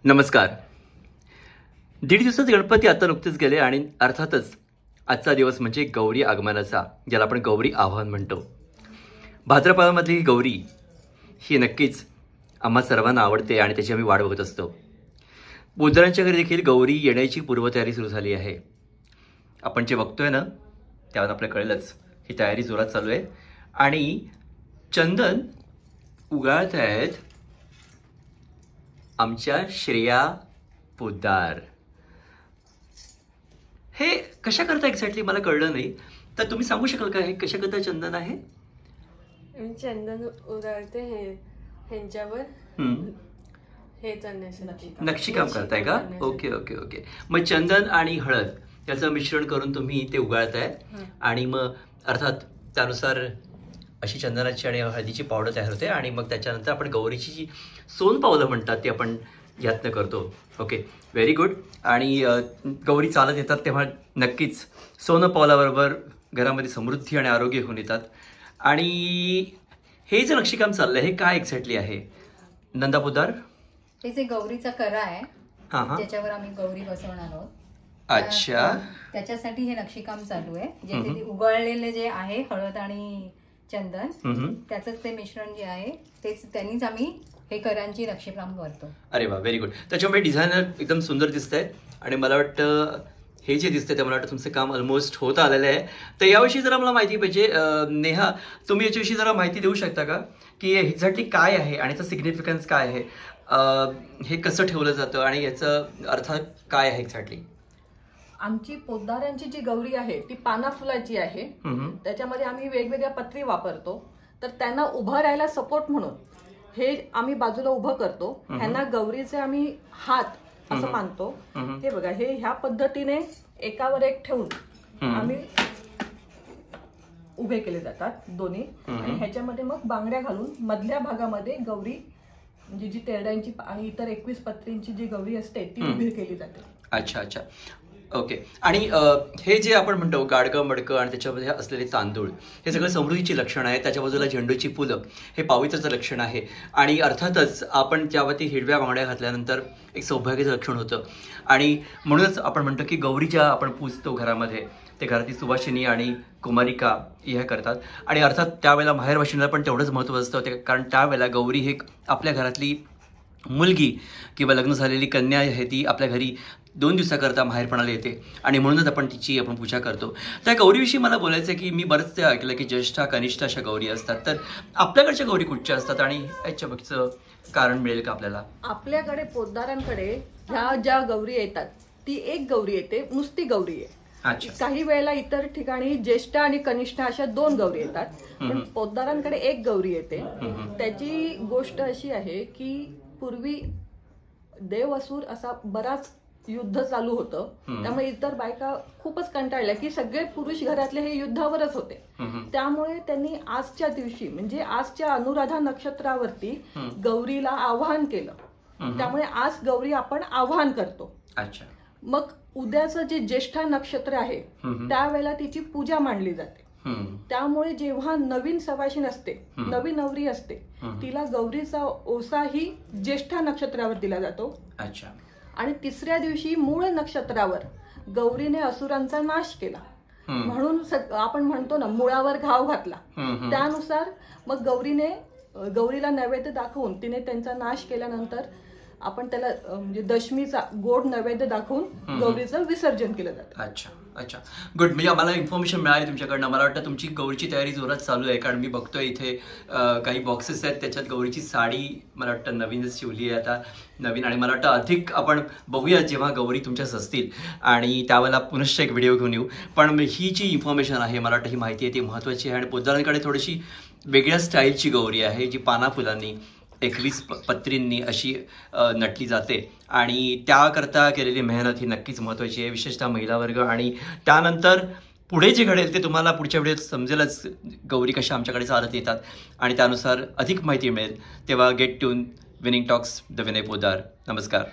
नमस्कार. दीड दिवसाचे गणपती आता नुकतेच गेले आणि अर्थातच आजचा दिवस म्हणजे गौरी आगमनाचा, ज्याला आपण गौरी आवाहन म्हणतो. भाद्रपदामधली गौरी ही नक्कीच आम्हा सर्वांना आवडते आणि त्याची आम्ही वाट बघत असतो. बुद्धरांच्या घरी देखील गौरी येण्याची पूर्वतयारी सुरू झाली आहे. आपण जे बघतोय ना त्यावर आपल्याला कळलंच ही तयारी जोरात चालू आहे आणि चंदन उगाळत आहेत आमच्या श्रेया पोद्दार. हे कशा करता एक्झॅक्टली मला कळलं नाही, तर तुम्ही सांगू शकाल का हे कशा करता चंदन आहे? चंदन उधळते ह्यांच्यावर हे नक्षीकाम करताय का? Okay okay okay. मग चंदन आणि हळद याचं मिश्रण करून तुम्ही ते उगाळताय आणि मग अर्थात त्यानुसार अशी चंदनाची आणि हळदीची पावडर तयार होते आणि मग त्याच्यानंतर आपण गौरीची जी सोनपावलं म्हणतात ती आपण यातनं करतो. Okay, very good. आणि गौरी चालत येतात तेव्हा नक्कीच सोनपावलाबरोबर घरामध्ये समृद्धी आणि आरोग्य होऊन येतात. आणि हे जे नक्षीकाम चाललंय हे काय एक्झॅक्टली आहे नंदा पोद्दार? हे जे गौरीचा करा आहे त्याच्यावर आम्ही गौरी बसवणार आहोत. अच्छा, त्याच्यासाठी हे नक्षीकाम चालू आहे. जे ते उगळलेले जे आहे हळद आणि चंदन त्याचंच ते मिश्रण जे आहे तेच त्यांनीच आम्ही हे करांची नक्षीकाम करतो. अरे वा, व्हेरी गुड. त्याच्यामुळे डिझायनर एकदम सुंदर दिसतंय आणि मला वाटतं हे जे दिसतंय ते मला वाटतं तुमचं काम ऑलमोस्ट होत आलेलं आहे. तर याविषयी जरा मला माहिती पाहिजे. नेहा, तुम्ही याच्याविषयी जरा माहिती देऊ शकता का की एक्झॅक्टली काय आहे आणि याचा सिग्निफिकन्स काय आहे? हे कसं ठेवलं जातं आणि याचं अर्थ काय आहे एक्झॅक्टली? आमची पोद्दारांची जी गौरी आहे ती पाना फुलाची आहे. त्याच्यामध्ये आम्ही वेगवेगळ्या पत्री वापरतो. तर त्यांना उभं राहायला सपोर्ट म्हणून हे आम्ही बाजूला उभं करतो. ह्यांना गौरीचे आम्ही हात असं मानतो. हे बघा, हे ह्या पद्धतीने एकावर एक ठेवून आम्ही उभे केले जातात दोन्ही. आणि ह्याच्यामध्ये मग बांगड्या घालून मधल्या भागामध्ये गौरी म्हणजे जी तेरड्यांची आणि इतर 21 पत्रींची जी गौरी असते ती उभी केली जाते. अच्छा अच्छा, ओके. आणि हे जे आपण म्हणतो गाडगं मडकं आणि त्याच्यामध्ये असलेले तांदूळ हे सगळं समृद्धीची लक्षण आहे. त्याच्या बाजूला झेंडूची फुलं हे पावित्र्याचं लक्षण आहे. आणि अर्थातच आपण त्यावरती हिरव्या बांगड्या घातल्यानंतर एक सौभाग्याचं लक्षण होतं. आणि म्हणूनच आपण म्हणतो की गौरी ज्या आपण पूजतो घरामध्ये ते घरातील सुवासिनी आणि कुमारिका हे करतात. आणि अर्थात त्यावेळेला माहेरवाशिनीला पण तेवढंच महत्त्व असतं, कारण त्यावेळेला गौरी हे आपल्या घरातली मुलगी किंवा लग्न झालेली कन्या आहे ती आपल्या घरी 2 दिवसाकरता माहेरपणाला येते आणि म्हणूनच आपण पूजा करतो. त्या गौरीविषयी मला बोलायचं आहे की मी बरंच ते ऐकलं की ज्येष्ठा कनिष्ठा अशा गौरी असतात. तर आपल्याकडच्या गौरी कुठच्या असतात आणि याच्या मागचं कारण मिळेल का आपल्याला? आपल्याकडे पोद्दारांकडे ह्या ज्या गौरी येतात ती एक गौरी येते, नुसती गौरी आहे. काही वेळेला इतर ठिकाणी ज्येष्ठ आणि कनिष्ठा अशा 2 गौरी येतात, पण पोद्दारांकडे एक गौरी येते. त्याची गोष्ट अशी आहे की पूर्वी देव असुर असा बराच युद्ध चालू होतं. त्यामुळे इतर बायका खूपच कंटाळल्या की सगळे पुरुष घरातले हे युद्धावरच होते. त्यामुळे त्यांनी आजच्या दिवशी म्हणजे आजच्या अनुराधा नक्षत्रावरती गौरीला आवाहन केलं. त्यामुळे आज गौरी आपण आवाहन करतो. अच्छा. मग उद्याचं जे ज्येष्ठा नक्षत्र आहे त्यावेळेला तिची पूजा मांडली जाते. त्यामुळे जेव्हा नवीन सवाशीण असते, नवीन नवरी असते, तिला गौरीचा ओसाही ज्येष्ठा नक्षत्रावर दिला जातो. अच्छा. आणि तिसऱ्या दिवशी मूळ नक्षत्रावर गौरीने असुरांचा नाश केला म्हणून आपण म्हणतो ना मुळावर घाव घातला. त्यानुसार मग गौरीला नैवेद्य दाखवून तिने त्यांचा नाश केल्यानंतर आपण त्याला म्हणजे दशमीचा गोड नैवेद्य दाखवून गौरीचं विसर्जन केलं जातं. अच्छा अच्छा, गुड. म्हणजे आम्हाला इन्फॉर्मेशन मिळाली तुमच्याकडनं. मला वाटतं तुमची गौरीची तयारी जोरात चालू आहे, कारण मी बघतोय इथे काही बॉक्सेस आहेत त्याच्यात गौरीची साडी मला वाटतं नवीनच शिवली आहे आता नवीन. आणि मला वाटतं अधिक आपण बघूया जेव्हा गौरी तुमच्याच असतील आणि त्यावेळेला पुनश्च एक व्हिडिओ घेऊन येऊ. पण ही जी इन्फॉर्मेशन आहे मला वाटतं ही माहिती आहे ती महत्त्वाची आहे. आणि पोद्दारांकडे थोडीशी वेगळ्या स्टाईलची गौरी आहे जी पाना फुलांनी 21 पत्रींनी अशी नटली जाते आणि त्याकरता केलेली मेहनत ही नक्कीच महत्त्वाची आहे, विशेषतः महिला वर्ग. आणि त्यानंतर पुढे जे घडेल ते तुम्हाला पुढच्या व्हिडिओत समजेलच गौरी कशा आमच्याकडे चालत येतात आणि त्यानुसार अधिक माहिती मिळेल. तेव्हा get tune. Winning talks the Vinay Poddar. नमस्कार.